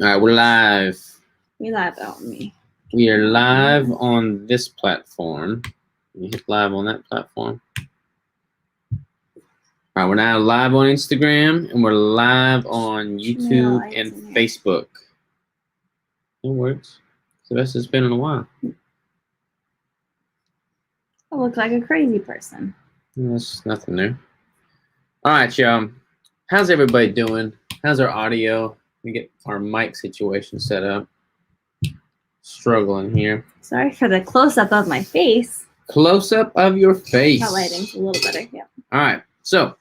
All right, we're live. We live out me. We are live on this platform. You hit live on that platform. All right, we're now live on Instagram and we're live on YouTube and Facebook. It works. It's the best it's been in a while. I look like a crazy person. That's nothing new. All right, y'all. How's everybody doing? How's our audio? We get our mic situation set up. Struggling here. Sorry for the close-up of my face. Close-up of your face. That lighting's a little better, yeah. All right, so.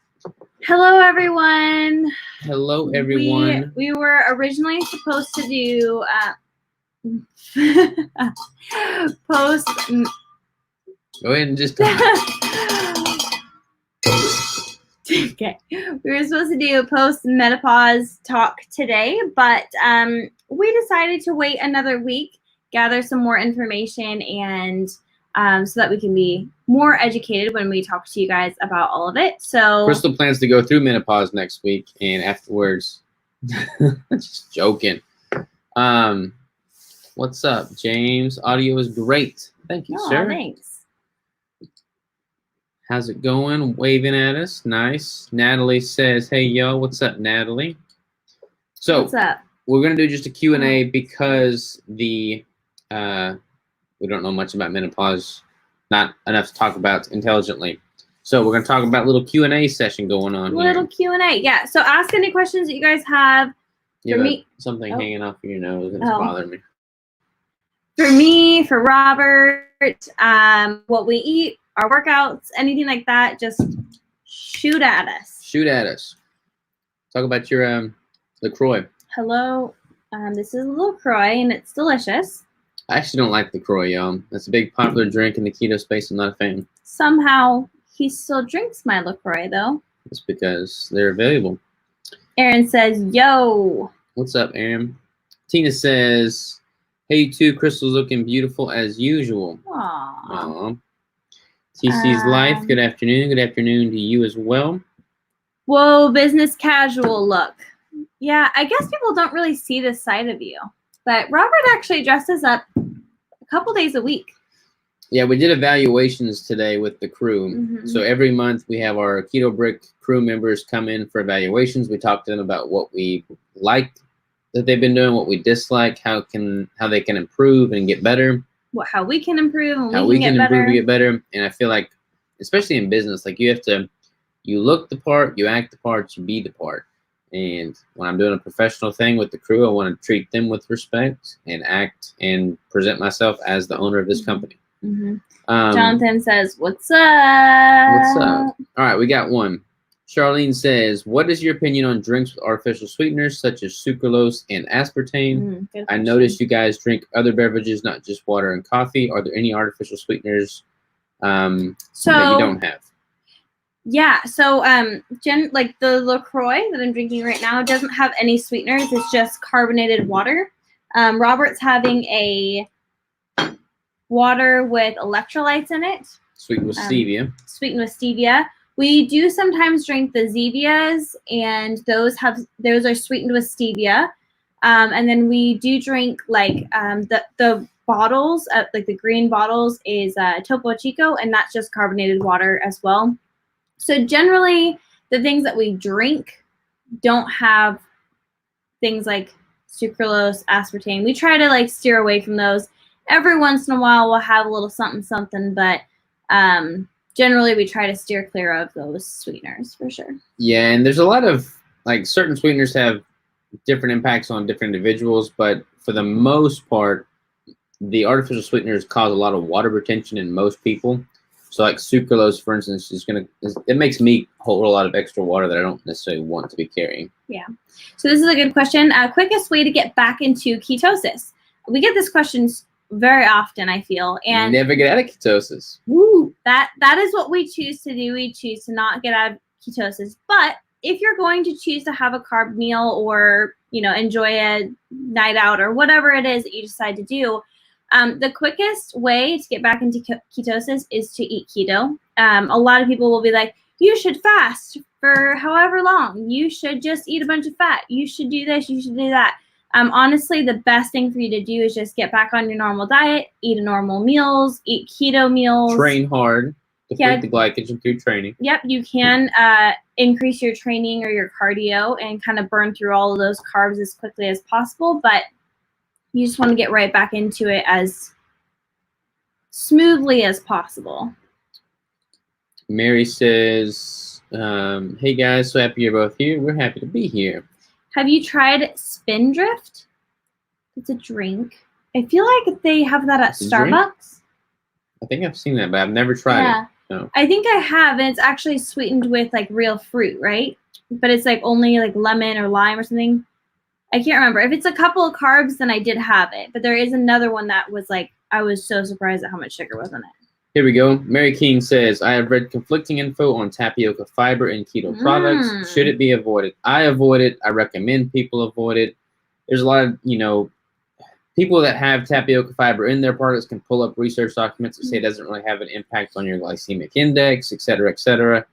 Hello, everyone. Hello, everyone. We were originally supposed to do post. Go ahead and just. Okay, we were supposed to do a post-menopause talk today, but we decided to wait another week, gather some more information, and so that we can be more educated when we talk to you guys about all of it. So Crystal plans to go through menopause next week, and afterwards, just joking. What's up, James? Audio is great. Thank you, sir. Thanks. How's it going? Waving at us. Nice. Natalie says, hey, yo. What's up, Natalie? So what's up? We're going to do just a Q&A because we don't know much about menopause, not enough to talk about intelligently. So we're going to talk about a little Q&A session going on here. Little Q&A, yeah. So ask any questions that you guys have. For me. Something hanging off of your nose and it's bothering me. For me, for Robert, what we eat, our workouts, anything like that, just shoot at us. Shoot at us. Talk about your LaCroix. Hello. This is LaCroix, and it's delicious. I actually don't like LaCroix, y'all. That's a big popular drink in the keto space. I'm not a fan. Somehow, he still drinks my LaCroix, though. It's because they're available. Aaron says, yo. What's up, Aaron? Tina says, hey, you two. Crystal's looking beautiful as usual. Aww. TC's Life, good afternoon. Good afternoon to you as well. Whoa, business casual look. Yeah, I guess people don't really see this side of you. But Robert actually dresses up a couple days a week. Yeah, we did evaluations today with the crew. Mm-hmm. So every month we have our Keto Brick crew members come in for evaluations. We talk to them about what we like that they've been doing, what we dislike, how they can improve and get better. How we can improve and how we can improve and get better. And I feel like, especially in business, like you look the part, you act the part, you be the part. And when I'm doing a professional thing with the crew, I want to treat them with respect and act and present myself as the owner of this company. Mm-hmm. Jonathan says, what's up? What's up? All right, we got one. Charlene says, what is your opinion on drinks with artificial sweeteners such as sucralose and aspartame? I noticed you guys drink other beverages, not just water and coffee. Are there any artificial sweeteners that you don't have? Yeah, so like the LaCroix that I'm drinking right now doesn't have any sweeteners. It's just carbonated water. Robert's having a water with electrolytes in it. Sweetened with stevia. Sweetened with stevia. We do sometimes drink the Zevias, and those are sweetened with stevia. And then we do drink like the bottles, like the green bottles, is Topo Chico, and that's just carbonated water as well. So generally, the things that we drink don't have things like sucralose, aspartame. We try to like steer away from those. Every once in a while, we'll have a little something, but generally, we try to steer clear of those sweeteners for sure. Yeah, and there's a lot of like certain sweeteners have different impacts on different individuals, but for the most part, the artificial sweeteners cause a lot of water retention in most people. So like sucralose, for instance, it makes me hold a lot of extra water that I don't necessarily want to be carrying. Yeah. So this is a good question. Quickest way to get back into ketosis. We get this question very often, I feel. And never get out of ketosis. Woo! That is what we choose to do. We choose to not get out of ketosis. But if you're going to choose to have a carb meal or, enjoy a night out or whatever it is that you decide to do, the quickest way to get back into ketosis is to eat keto. A lot of people will be like, you should fast for however long. You should just eat a bunch of fat. You should do this. You should do that. Honestly, the best thing for you to do is just get back on your normal diet, eat normal meals, eat keto meals. Train hard, deplete Yeah. the glycogen through training. Yep, you can increase your training or your cardio and kind of burn through all of those carbs as quickly as possible, but you just want to get right back into it as smoothly as possible. Mary says, hey guys, so happy you're both here. We're happy to be here. Have you tried Spindrift? It's a drink. I feel like they have that at It's a drink? Starbucks. I think I've seen that, but I've never tried Yeah. it. No. I think I have, and it's actually sweetened with like real fruit, right? But it's like only like lemon or lime or something. I can't remember. If it's a couple of carbs, then I did have it. But there is another one that was like, I was so surprised at how much sugar was in it. Here we go. Mary King says, I have read conflicting info on tapioca fiber and keto products. Should it be avoided? I avoid it. I recommend people avoid it. There's a lot of, people that have tapioca fiber in their products can pull up research documents that say it doesn't really have an impact on your glycemic index, et cetera, et cetera.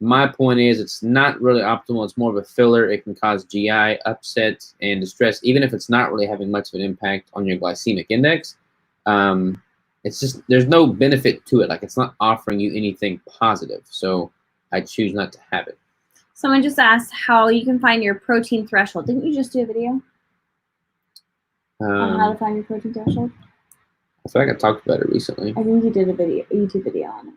My point is it's not really optimal. It's more of a filler. It can cause GI upset and distress, even if it's not really having much of an impact on your glycemic index. It's just, there's no benefit to it. Like, it's not offering you anything positive. So I choose not to have it. Someone just asked how you can find your protein threshold. Didn't you just do a video on how to find your protein threshold? I feel like I talked about it recently. I think you did a YouTube video on it.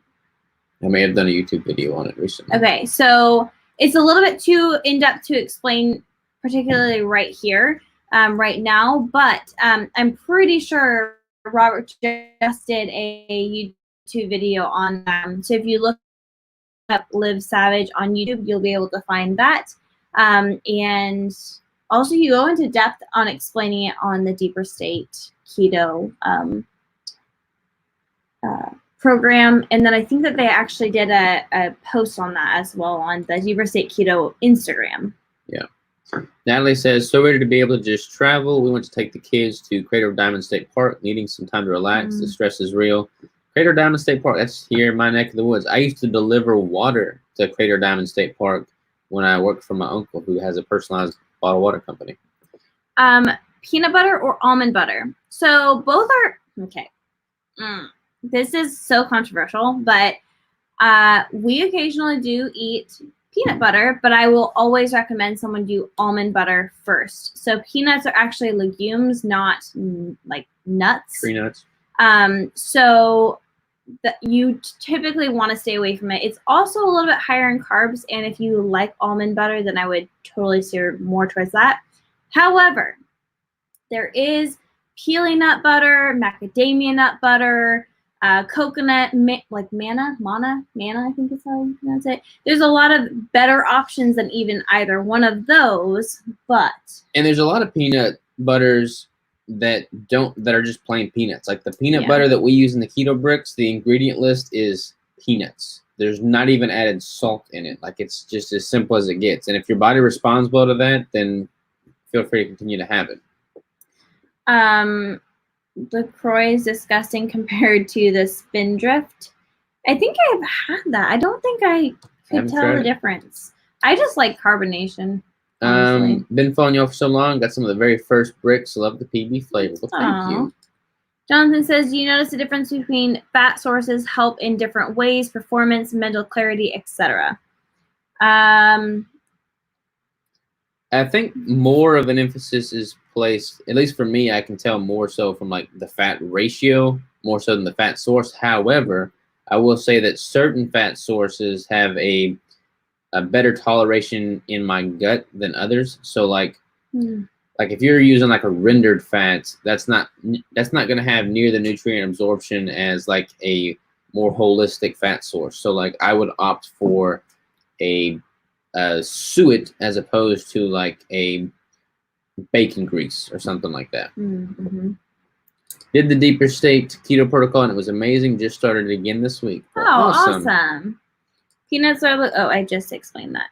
I may have done a YouTube video on it recently. Okay, so it's a little bit too in-depth to explain, particularly right here, right now, but I'm pretty sure Robert just did a YouTube video on them. So if you look up Live Savage on YouTube, you'll be able to find that. And also you go into depth on explaining it on the Deeper State Keto program. And then I think that they actually did a post on that as well on the Deeper State Keto Instagram. Yeah. Natalie says, so ready to be able to just travel. We went to take the kids to Crater of Diamond State Park, needing some time to relax. The stress is real. Crater of Diamond State Park, that's here in my neck of the woods. I used to deliver water to Crater Diamond State Park when I worked for my uncle, who has a personalized bottled water company. Peanut butter or almond butter? So both are, okay. This is so controversial, but we occasionally do eat peanut butter, but I will always recommend someone do almond butter first. So peanuts are actually legumes, not like nuts. Tree nuts. So you typically want to stay away from it. It's also a little bit higher in carbs, and if you like almond butter, then I would totally steer more towards that. However, there is peely nut butter, macadamia nut butter, coconut, like manna, I think is how you pronounce it. There's a lot of better options than even either one of those, but. And there's a lot of peanut butters that are just plain peanuts. Like the peanut butter that we use in the keto bricks, the ingredient list is peanuts. There's not even added salt in it. Like, it's just as simple as it gets. And if your body responds well to that, then feel free to continue to have it. LaCroix is disgusting compared to the Spindrift. I think I've had that. I don't think I could tell the difference. I just like carbonation. Been following y'all for so long. Got some of the very first bricks. Love the PB flavor. Well, thank you. Jonathan says, do you notice the difference between fat sources help in different ways, performance, mental clarity, etc.? I think more of an emphasis is placed, at least for me, I can tell more so from like the fat ratio, more so than the fat source. However, I will say that certain fat sources have a better toleration in my gut than others. So like if you're using like a rendered fat, that's not going to have near the nutrient absorption as like a more holistic fat source. So like I would opt for a suet as opposed to like a bacon grease or something like that. Did the Deeper State Keto Protocol and it was amazing. Just started it again this week. Oh, awesome. Peanuts are, I just explained that.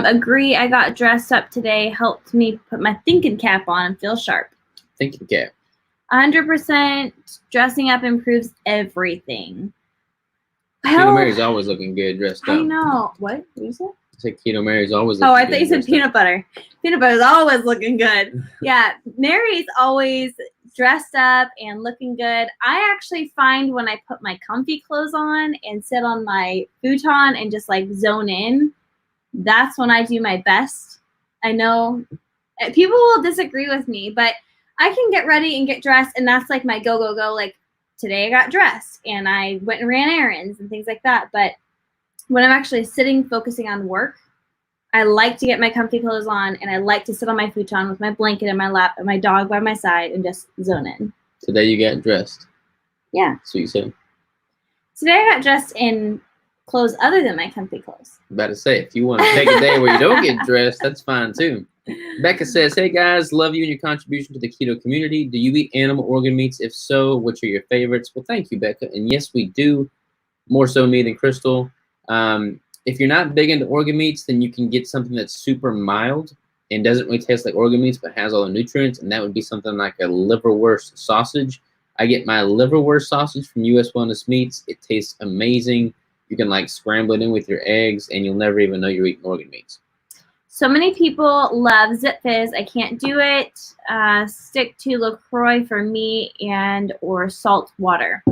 Agree. I got dressed up today. Helped me put my thinking cap on and feel sharp. Thinking cap. 100% dressing up improves everything. Tina Mary's always looking good dressed up. I know. What? What you say? say Keto Mary's always. Oh, I looking thought you good said dressed peanut up. butter. Peanut butter is always looking good. Yeah, Mary's always dressed up and looking good. I actually find when I put my comfy clothes on and sit on my futon and just like zone in, that's when I do my best. I know people will disagree with me, but I can get ready and get dressed, and that's like my go, go, go. Like today I got dressed and I went and ran errands and things like that. But when I'm actually sitting, focusing on work, I like to get my comfy clothes on, and I like to sit on my futon with my blanket in my lap and my dog by my side and just zone in. Today you got dressed. Yeah. So you said. Today I got dressed in clothes other than my comfy clothes. About to say, if you want to take a day where you don't get dressed, that's fine too. Becca says, hey guys, love you and your contribution to the keto community. Do you eat animal organ meats? If so, which are your favorites? Well, thank you, Becca. And yes, we do. More so me than Crystal. If you're not big into organ meats, then you can get something that's super mild and doesn't really taste like organ meats, but has all the nutrients, and that would be something like a liverwurst sausage. I get my liverwurst sausage from US Wellness Meats. It tastes amazing. You can like scramble it in with your eggs, and you'll never even know you're eating organ meats. So many people love Zip Fizz. I can't do it. Stick to LaCroix for me and or salt water.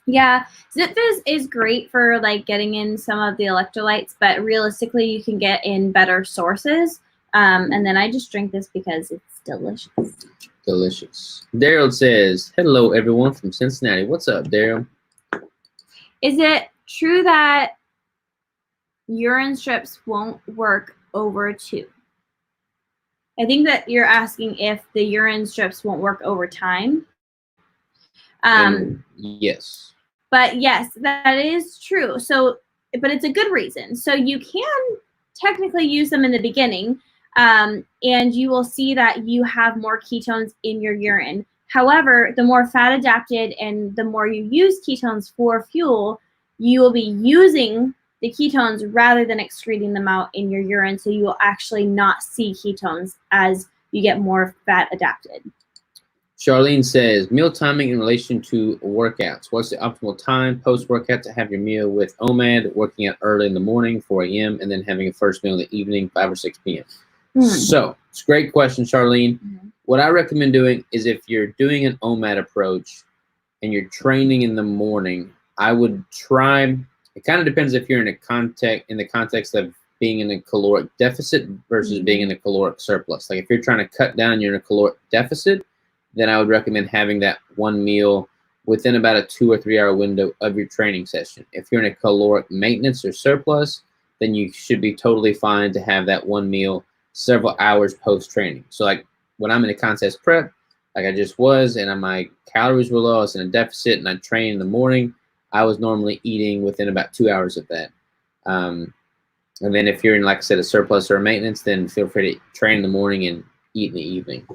Yeah, Zip Fizz is great for like getting in some of the electrolytes, but realistically you can get in better sources. And then I just drink this because it's delicious. Delicious. Daryl says, hello everyone from Cincinnati. What's up, Daryl? Is it true that urine strips won't work over 2? I think that you're asking if the urine strips won't work over time. Yes. But yes, that is true. So, but it's a good reason. So you can technically use them in the beginning, and you will see that you have more ketones in your urine. However, the more fat adapted and the more you use ketones for fuel, you will be using the ketones rather than excreting them out in your urine. So you will actually not see ketones as you get more fat adapted. Charlene says, meal timing in relation to workouts. What's the optimal time post-workout to have your meal with OMAD, working out early in the morning, 4 a.m., and then having a first meal in the evening, 5 or 6 p.m.? So, it's a great question, Charlene. What I recommend doing is if you're doing an OMAD approach and you're training in the morning, I would try, it kind of depends if you're in the context of being in a caloric deficit versus being in a caloric surplus. Like if you're trying to cut down, you're in a caloric deficit, then I would recommend having that one meal within about a 2 or 3 hour window of your training session. If you're in a caloric maintenance or surplus, then you should be totally fine to have that one meal several hours post-training. So like when I'm in a contest prep, like I just was, and my calories were low, I was in a deficit, and I trained in the morning, I was normally eating within about 2 hours of that. And then if you're in, like I said, a surplus or a maintenance, then feel free to train in the morning and eat in the evening.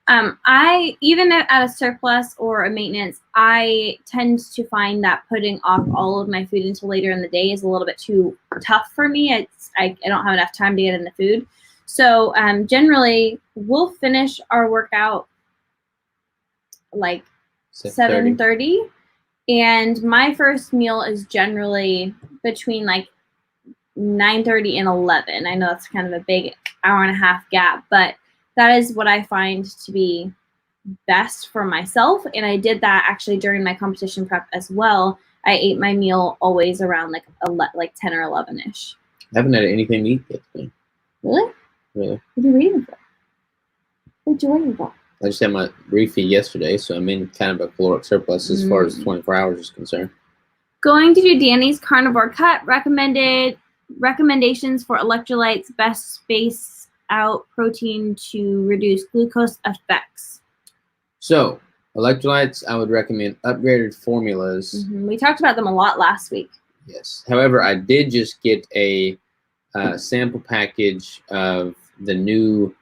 I, even at a surplus or a maintenance, I tend to find that putting off all of my food until later in the day is a little bit too tough for me. I don't have enough time to get in the food. So generally, we'll finish our workout like 7:30, and my first meal is generally between like 9:30 and 11. I know that's kind of a big hour and a half gap, but that is what I find to be best for myself. And I did that actually during my competition prep as well. I ate my meal always around like 10 or 11-ish. I haven't had anything to eat yet today. Really? Really? What are you waiting for? What are you waiting for? I just had my refeed yesterday, so I'm in kind of a caloric surplus as far as 24 hours is concerned. Going to do Danny's carnivore cut. Recommendations for electrolytes, best space out protein to reduce glucose effects. So electrolytes, I would recommend upgraded formulas. We talked about them a lot last week. Yes. However, I did just get a sample package of the new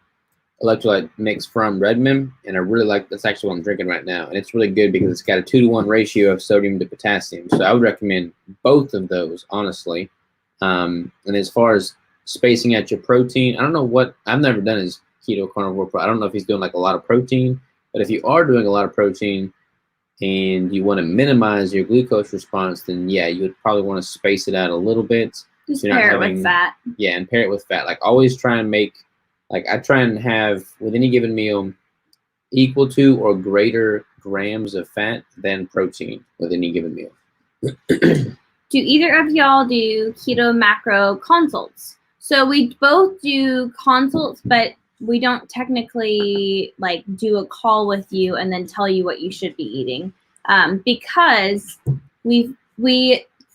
electrolyte mix from Redmond, and I really like, that's actually what I'm drinking right now, and it's really good because it's got a 2-to-1 ratio of sodium to potassium. So I would recommend both of those, honestly. And as far as spacing out your protein, I don't know what, I've never done his keto carnivore pro. I don't know if he's doing like a lot of protein, but if you are doing a lot of protein and you want to minimize your glucose response, then yeah, you would probably want to space it out a little bit. Just So you're not pair it having- with fat. Yeah, and pair it with fat. Like always try and make, like I try and have with any given meal equal to or greater grams of fat than protein with any given meal. Do either of y'all do keto macro consults? So we both do consults, but we don't technically like do a call with you and then tell you what you should be eating, because we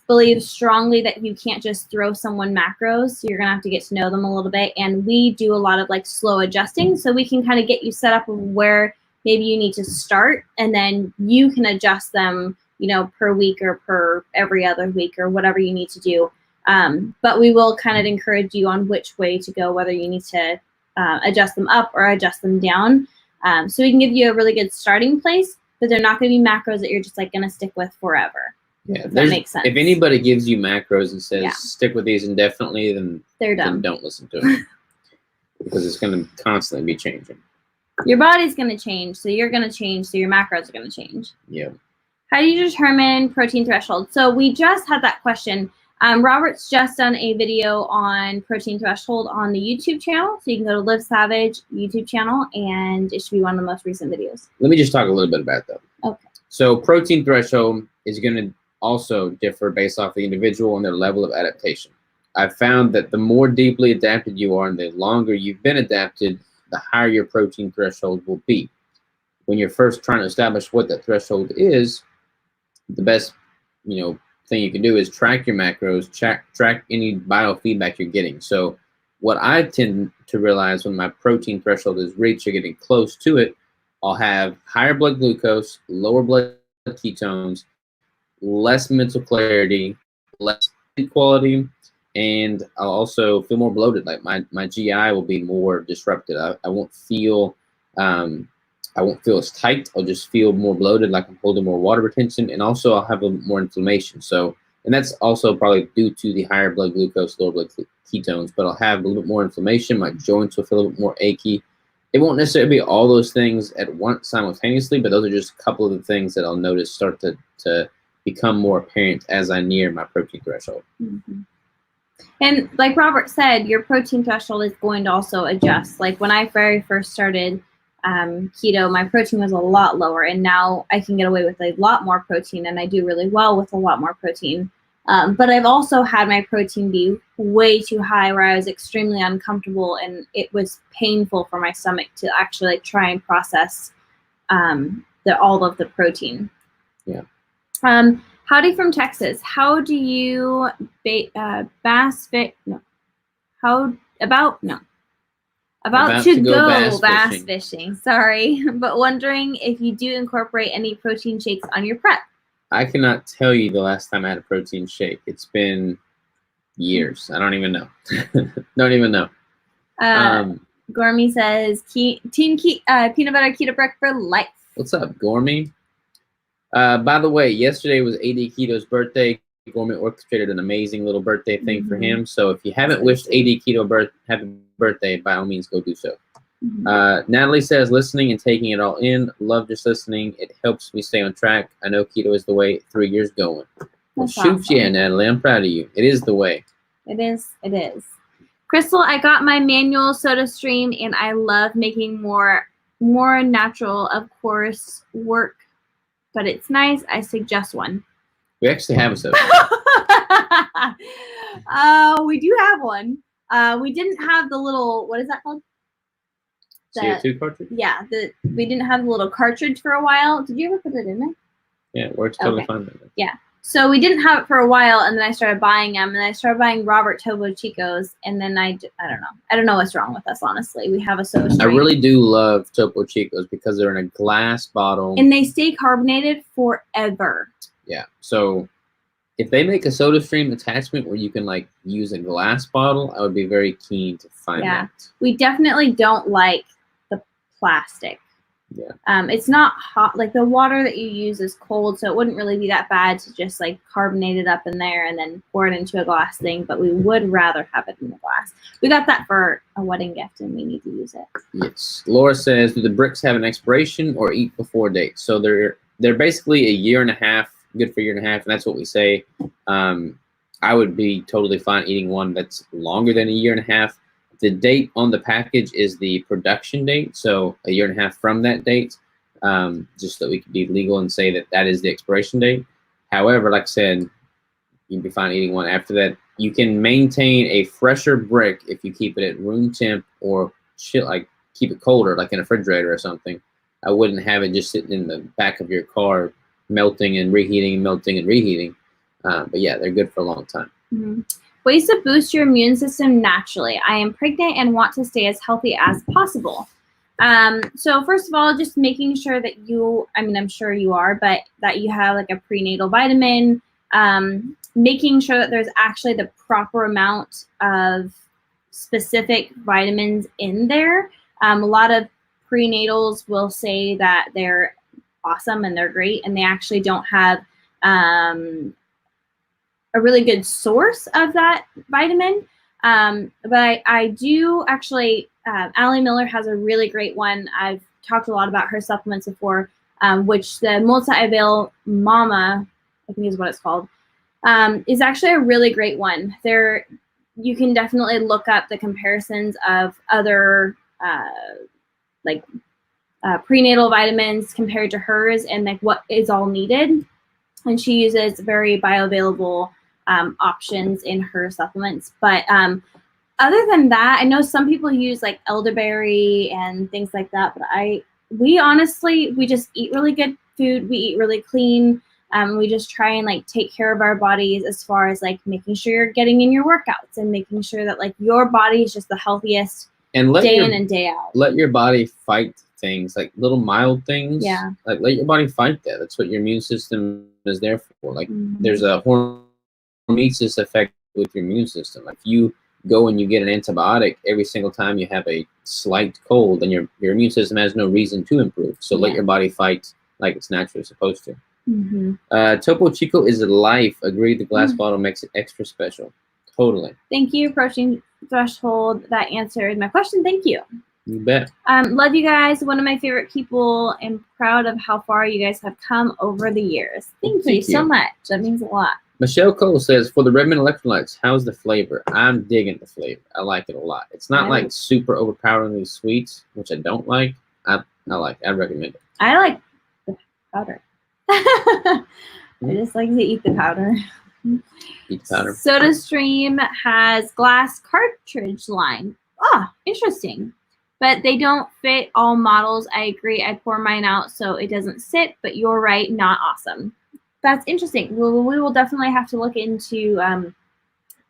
believe strongly that you can't just throw someone macros. You're gonna have to get to know them a little bit, and we do a lot of like slow adjusting, so we can kind of get you set up where maybe you need to start, and then you can adjust them, you know, per week or per every other week or whatever you need to do. But we will kind of encourage you on which way to go, whether you need to adjust them up or adjust them down. So we can give you a really good starting place, but they're not going to be macros that you're just like going to stick with forever. Yeah, If that makes sense. If anybody gives you macros and says Yeah. stick with these indefinitely, then They're then dumb. don't listen to it because it's going to constantly be changing. Your body's going to change, so you're going to change, so your macros are going to change. Yeah. How do you determine protein threshold? So we just had that question. Robert's just done a video on protein threshold on the YouTube channel. So you can go to Live Savage YouTube channel, and it should be one of the most recent videos. Let me just talk a little bit about that. Okay. So protein threshold is going to also differ based off the individual and their level of adaptation. I've found that the more deeply adapted you are and the longer you've been adapted, the higher your protein threshold will be. When you're first trying to establish what that threshold is, the best, thing you can do is track your macros, track any biofeedback you're getting. So what I tend to realize when my protein threshold is reached or getting close to it, I'll have higher blood glucose, lower blood ketones, less mental clarity, less sleep quality, and I'll also feel more bloated. Like my GI will be more disrupted. I won't feel as tight. I'll just feel more bloated, like I'm holding more water retention, and also I'll have a little more inflammation. So, and that's also probably due to the higher blood glucose, lower blood ketones, but I'll have a little bit more inflammation. My joints will feel a little bit more achy. It won't necessarily be all those things at once simultaneously, but those are just a couple of the things that I'll notice start to become more apparent as I near my protein threshold. Mm-hmm. And like Robert said, your protein threshold is going to also adjust. Like when I very first started keto, my protein was a lot lower, and now I can get away with a lot more protein, and I do really well with a lot more protein. But I've also had my protein be way too high, where I was extremely uncomfortable, and it was painful for my stomach to actually like try and process all of the protein. Yeah. Howdy from Texas. How do you bass to go bass fishing. Sorry, but wondering if you do incorporate any protein shakes on your prep. I cannot tell you the last time I had a protein shake. It's been years. I don't even know. Don't even know. Gormy says, peanut butter keto break for life. What's up, Gormy? By the way, yesterday was AD Keto's birthday. Gormy orchestrated an amazing little birthday thing for him. So if you haven't wished AD Keto happy birthday, by all means, go do so. Natalie says, listening and taking it all in. Love just listening. It helps me stay on track. I know keto is the way. 3 years going. Well, shoot, awesome. Yeah, Natalie. I'm proud of you. It is the way. It is. It is. Crystal, I got my manual soda stream, and I love making more natural, of course, work. But it's nice. I suggest one. We actually have a soda. We do have one. We didn't have the little, what is that called? CO2 cartridge? Yeah, we didn't have the little cartridge for a while. Did you ever put it in there? Yeah, it works totally fine. Yeah. So we didn't have it for a while, and then I started buying them, and I started buying Robert Topo Chicos, and then I don't know. I don't know what's wrong with us, honestly. We have a soda stream. I really do love Topo Chicos because they're in a glass bottle. And they stay carbonated forever. Yeah. So if they make a soda stream attachment where you can like use a glass bottle, I would be very keen to find that. We definitely don't like the plastic. Yeah. It's not hot. Like the water that you use is cold, so it wouldn't really be that bad to just like carbonate it up in there and then pour it into a glass thing. But we would rather have it in the glass. We got that for a wedding gift, and we need to use it. Yes. Laura says, do the bricks have an expiration or eat before date? So they're basically a year and a half, good for a year and a half, and that's what we say. I would be totally fine eating one that's longer than a year and a half. The date on the package is the production date, so a year and a half from that date, just so we could be legal and say that that is the expiration date. However, like I said, you'd be fine eating one after that. You can maintain a fresher brick if you keep it at room temp or chill, like keep it colder, like in a refrigerator or something. I wouldn't have it just sitting in the back of your car, melting and reheating, melting and reheating. But yeah, they're good for a long time. Mm-hmm. Ways to boost your immune system naturally. I am pregnant and want to stay as healthy as possible. So first of all, just making sure that you, I mean, I'm sure you are, but that you have like a prenatal vitamin, making sure that there's actually the proper amount of specific vitamins in there. A lot of prenatals will say that they're awesome and they're great, and they actually don't have a really good source of that vitamin. But I do actually, Allie Miller has a really great one. I've talked a lot about her supplements before, which the Multi-Avail Mama, I think is what it's called, is actually a really great one. There, you can definitely look up the comparisons of other prenatal vitamins compared to hers and like what is all needed. And she uses very bioavailable options in her supplements. But other than that, I know some people use like elderberry and things like that, but we honestly just eat really good food. We eat really clean. We just try and like take care of our bodies as far as like making sure you're getting in your workouts and making sure that like your body is just the healthiest and day in and day out. Let your body fight things, like little mild things. Yeah. Like let your body fight that. That's what your immune system is there for. Like there's a hormesis effect with your immune system. Like if you go and you get an antibiotic every single time you have a slight cold, then your immune system has no reason to improve. So let your body fight like it's naturally supposed to. Topo Chico is a life. Agreed, the glass bottle makes it extra special. Totally. Thank you, Protein Threshold. That answered my question. Thank you. You bet. Love you guys. One of my favorite people, and proud of how far you guys have come over the years. Thank you so much. That means a lot. Michelle Cole says, for the Redmond electrolytes, how's the flavor? I'm digging the flavor. I like it a lot. It's not like super overpoweringly sweet, which I don't like. I like it. I recommend it. I like the powder. I just like to eat the powder. Eat the powder. SodaStream has glass cartridge line. Ah, interesting. But they don't fit all models. I agree. I pour mine out so it doesn't sit, but you're right, not awesome. That's interesting. We will definitely have to look into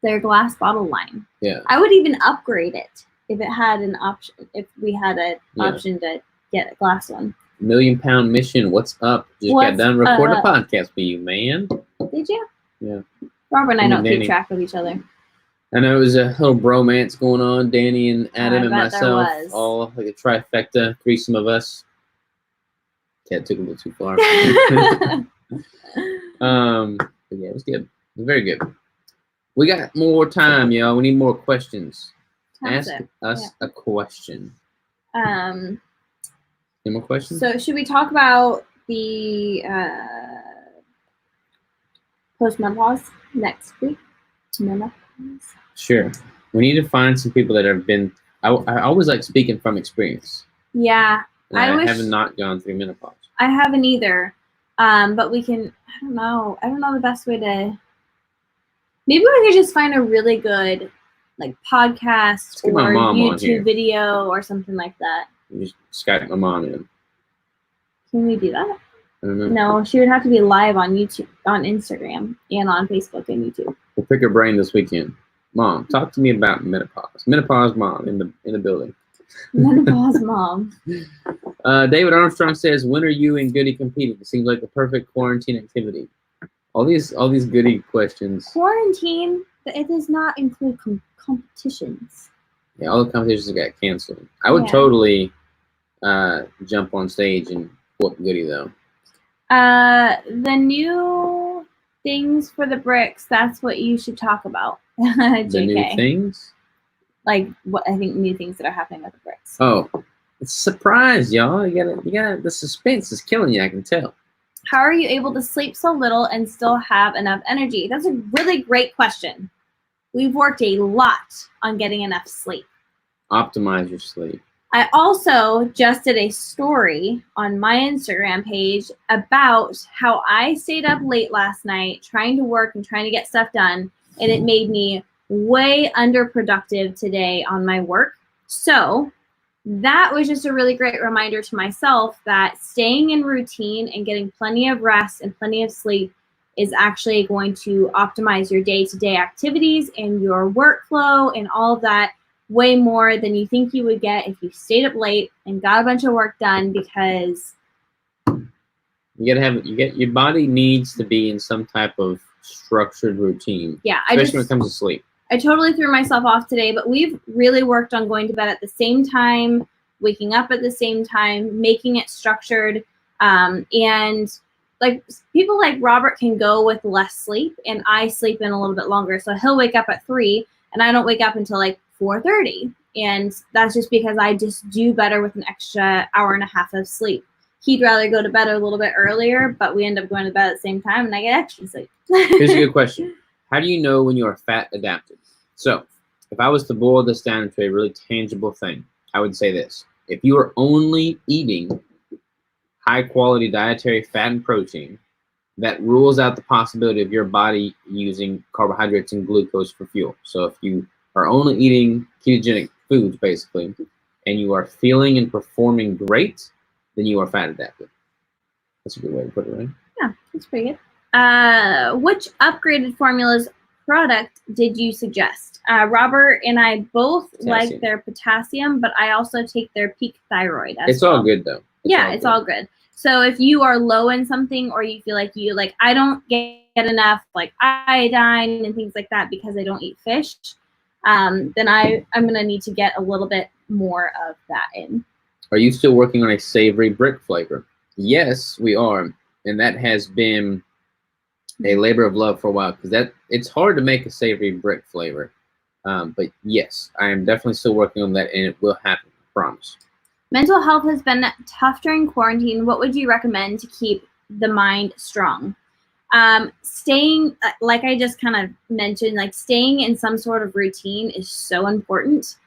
their glass bottle line. Yeah. I would even upgrade it if it had an option. If we had an option to get a glass one. Million Pound Mission. What's up? Just got done recording a podcast for you, man. Did you? Yeah. Robert and I don't keep track of each other. I know it was a little bromance going on. Danny and Adam and myself, all like a trifecta, threesome of us. Cat took a little too far. But yeah, it was good. It was very good. We got more time, y'all. We need more questions. Ask us a question. Any more questions? So should we talk about the postmenopause next week? Menopause? Sure. We need to find some people that have been. I always like speaking from experience. Yeah. I haven't not gone through menopause. I haven't either. But we can, I don't know the best way to, maybe we could just find a really good like podcast or YouTube video or something like that. You just Skype my mom in. Can we do that? I don't know. No, she would have to be live on YouTube, on Instagram, and on Facebook and YouTube. We'll pick her brain this weekend. Mom, talk to me about menopause. Menopause mom in the building. Menopause mom. David Armstrong says, when are you and Goody competing? It seems like the perfect quarantine activity. All these Goody questions. Quarantine, it does not include competitions. Yeah, all the competitions got canceled. I would totally jump on stage and whoop Goody though. The new things for the bricks, that's what you should talk about. JK. The new things? Like what I think new things that are happening with the bricks. Oh, it's a surprise, y'all. You gotta the suspense is killing you, I can tell. How are you able to sleep so little and still have enough energy? That's a really great question. We've worked a lot on getting enough sleep. Optimize your sleep. I also just did a story on my Instagram page about how I stayed up late last night trying to work and trying to get stuff done, and it made me way underproductive today on my work. So that was just a really great reminder to myself that staying in routine and getting plenty of rest and plenty of sleep is actually going to optimize your day-to-day activities and your workflow and all of that way more than you think you would get if you stayed up late and got a bunch of work done, because your body needs to be in some type of structured routine. Yeah, especially when it comes to sleep. I totally threw myself off today, but we've really worked on going to bed at the same time, waking up at the same time, making it structured. And like people like Robert can go with less sleep, and I sleep in a little bit longer. So he'll wake up at 3 and I don't wake up until like 4:30. And that's just because I just do better with an extra hour and a half of sleep. He'd rather go to bed a little bit earlier, but we end up going to bed at the same time and I get extra sleep. Here's a good question. How do you know when you are fat adapted? So if I was to boil this down into a really tangible thing, I would say this. If you are only eating high quality dietary fat and protein, that rules out the possibility of your body using carbohydrates and glucose for fuel. So if you are only eating ketogenic foods, basically, and you are feeling and performing great, then you are fat adapted. That's a good way to put it, right? Yeah, that's pretty good. Which upgraded formulas product did you suggest? Robert and I both like their potassium, but I also take their Peak Thyroid as It's all good, though. It's all good. So if you are low in something, or you feel like I don't get enough like iodine and things like that because I don't eat fish, then I'm going to need to get a little bit more of that in. Are you still working on a savory brick flavor? Yes, we are. And that has been a labor of love for a while, because it's hard to make a savory brick flavor. But yes, I am definitely still working on that, and it will happen, I promise. Mental health has been tough during quarantine. What would you recommend to keep the mind strong? Staying, like I just kind of mentioned, like staying in some sort of routine is so important.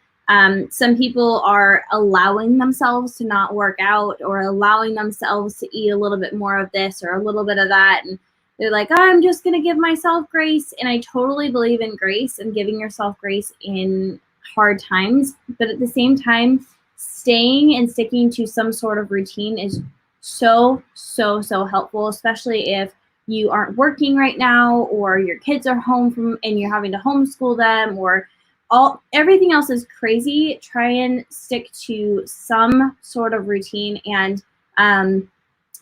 Some people are allowing themselves to not work out, or allowing themselves to eat a little bit more of this or a little bit of that. And they're like, oh, I'm just going to give myself grace. And I totally believe in grace and giving yourself grace in hard times. But at the same time, staying and sticking to some sort of routine is so helpful, especially if you aren't working right now, or your kids are home and you're having to homeschool them, or everything else is crazy. Try and stick to some sort of routine. And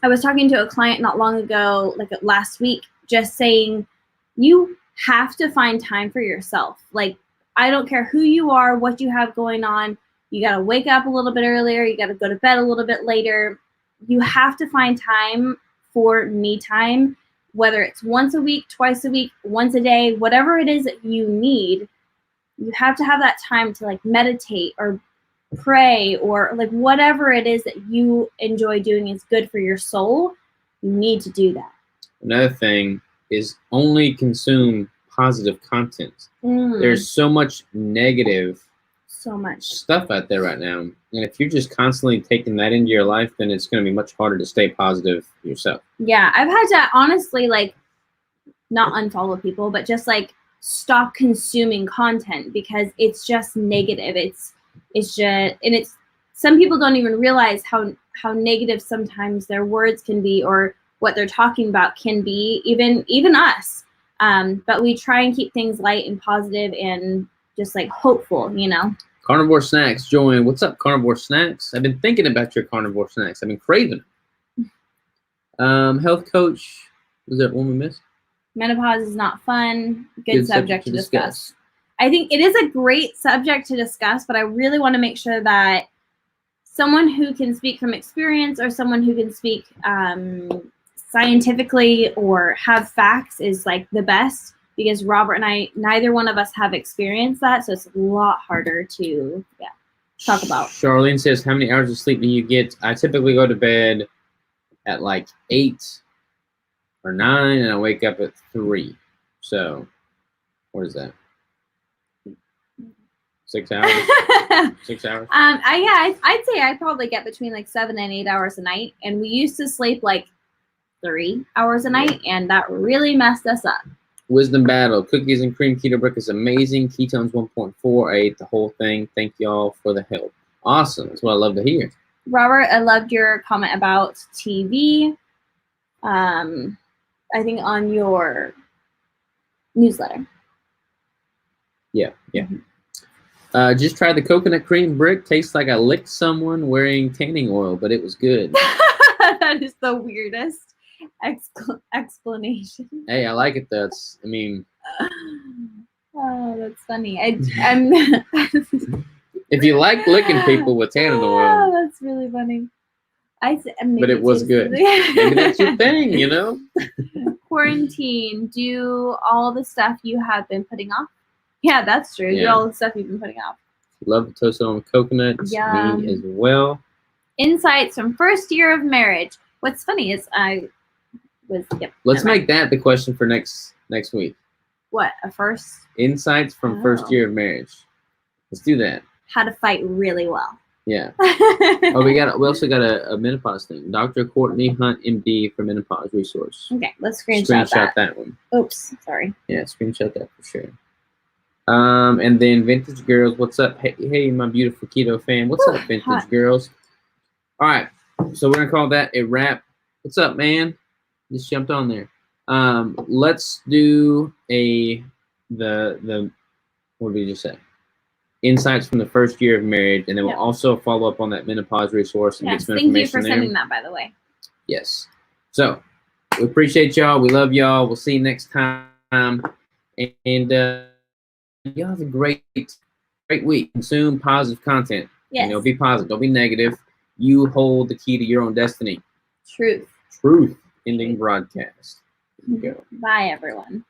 I was talking to a client not long ago, like last week, just saying you have to find time for yourself. Like, I don't care who you are, what you have going on. You got to wake up a little bit earlier. You got to go to bed a little bit later. You have to find time for me time, whether it's once a week, twice a week, once a day, whatever it is that you need. You have to have that time to like meditate or pray, or like whatever it is that you enjoy doing is good for your soul. You need to do that. Another thing is only consume positive content. There's so much negative stuff out there right now, and if you're just constantly taking that into your life, then it's going to be much harder to stay positive yourself. Yeah, I've had to honestly like not unfollow people, but just like stop consuming content because it's just negative. It's just, and it's, some people don't even realize how negative sometimes their words can be, or what they're talking about can be, even us. But we try and keep things light and positive and just like hopeful, you know. Carnivore Snacks join. What's up, Carnivore Snacks? I've been thinking about your Carnivore Snacks. I've been craving them. Health coach, was there one we missed? Menopause is not fun. Good subject to discuss. I think it is a great subject to discuss, but I really want to make sure that someone who can speak from experience, or someone who can speak scientifically or have facts, is like the best, because Robert and I, neither one of us have experienced that, so it's a lot harder to talk about. Charlene says, how many hours of sleep do you get? I typically go to bed at like 8 or 9, and I wake up at 3. So, what is that? 6 hours? 6 hours? I'd say I probably get between like 7 and 8 hours a night, and we used to sleep like 3 hours a night, and that really messed us up. Wisdom Battle. Cookies and cream keto brick is amazing. Ketones 1.4. I ate the whole thing. Thank y'all for the help. Awesome. That's what I love to hear. Robert, I loved your comment about TV. I think on your newsletter. Yeah. Just tried the coconut cream brick. Tastes like I licked someone wearing tanning oil, but it was good. That is the weirdest explanation. Hey, I like it. Oh, that's funny. I'm. If you like licking people with tanning Oh, oil, that's really funny. but it was good. Maybe that's your thing, you know? Quarantine. Do all the stuff you have been putting off. Yeah, that's true. Do Yeah. all the stuff you've been putting off. Love to toast it on coconut. Yum. Me as well. Insights from first year of marriage. What's funny is I was. Yep. Let's never mind. make that the question for next week. What, a first? Insights from first Oh. year of marriage. Let's do that. How to fight really well. Yeah. Oh, we also got a menopause thing. Dr. Courtney Hunt, MD, for menopause resource. Okay, let's screenshot that. one. Oops, sorry. Yeah, screenshot that for sure. And then Vintage Girls, what's up? Hey, my beautiful keto fan. What's up, Vintage hot. Girls? All right, so we're gonna call that a wrap. What's up, man? Just jumped on there. Let's do the what did we just say? Insights from the first year of marriage, and then we'll Yep. also follow up on that menopause resource and Yes, get some thank you information for there. sending that, by the way. Yes. So we appreciate y'all. We love y'all. We'll see you next time. And y'all have a great week. Consume positive content. Yes. You know, be positive. Don't be negative. You hold the key to your own destiny. Truth. Truth. Ending broadcast. Here we go. Bye, everyone.